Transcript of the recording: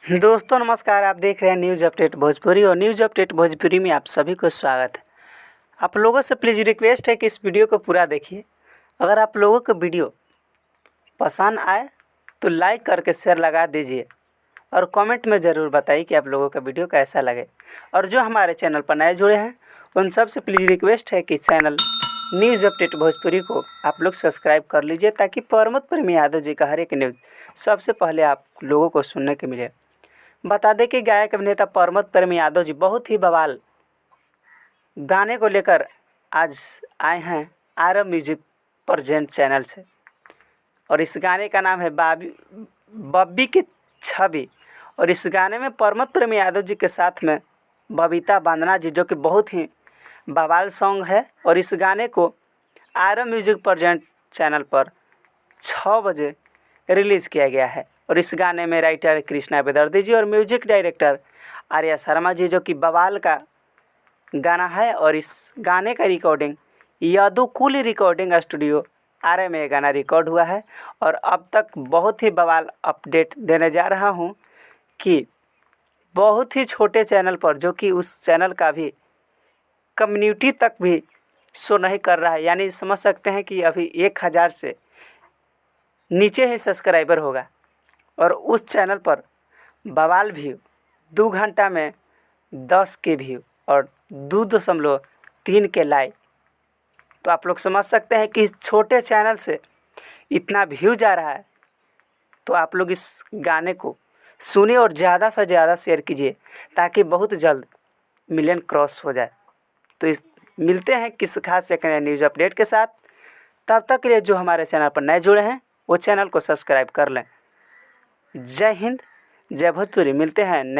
दोस्तों नमस्कार, आप देख रहे हैं न्यूज़ अपडेट भोजपुरी और न्यूज़ अपडेट भोजपुरी में आप सभी को स्वागत है। आप लोगों से प्लीज़ रिक्वेस्ट है कि इस वीडियो को पूरा देखिए। अगर आप लोगों को वीडियो पसंद आए तो लाइक करके शेयर लगा दीजिए और कमेंट में ज़रूर बताइए कि आप लोगों का वीडियो कैसा लगे। और जो हमारे चैनल पर नए जुड़े हैं उन सब से प्लीज़ रिक्वेस्ट है कि चैनल न्यूज़ अपडेट भोजपुरी को आप लोग सब्सक्राइब कर लीजिए ताकि प्रमोद प्रेमी यादव जी का हर एक न्यूज़ सबसे पहले आप लोगों को सुनने को मिले। बता दें कि गायक अभिनेता प्रमोद प्रेमी यादव जी बहुत ही बवाल गाने को लेकर आज आए हैं आरव म्यूजिक प्रेजेंट चैनल से। और इस गाने का नाम है बब्बी की छवि। और इस गाने में प्रमोद प्रेमी यादव जी के साथ में बबीता बांदना जी, जो कि बहुत ही बवाल सॉन्ग है। और इस गाने को आरव म्यूजिक प्रेजेंट चैनल पर 6 बजे रिलीज़ किया गया है। और इस गाने में राइटर कृष्णा बेदर्दी जी और म्यूजिक डायरेक्टर आर्या शर्मा जी, जो कि बवाल का गाना है। और इस गाने का रिकॉर्डिंग यदुकुल रिकॉर्डिंग स्टूडियो आर में गाना रिकॉर्ड हुआ है। और अब तक बहुत ही बवाल अपडेट देने जा रहा हूं कि बहुत ही छोटे चैनल पर, जो कि उस चैनल का भी कम्युनिटी तक भी शो नहीं कर रहा है, यानी समझ सकते हैं कि अभी 1000 से नीचे ही सब्सक्राइबर होगा। और उस चैनल पर बवाल व्यू 2 घंटा में 10 के व्यू और 2.3 के लाइक। तो आप लोग समझ सकते हैं कि इस छोटे चैनल से इतना व्यू जा रहा है। तो आप लोग इस गाने को सुनिए और ज़्यादा से ज़्यादा शेयर कीजिए ताकि बहुत जल्द मिलियन क्रॉस हो जाए। तो मिलते हैं किस खास सेकंड न्यूज़ अपडेट के साथ। तब तक के लिए जो हमारे चैनल पर नए जुड़े हैं वो चैनल को सब्सक्राइब कर लें। जय हिंद, जय भोजपुरी। मिलते हैं।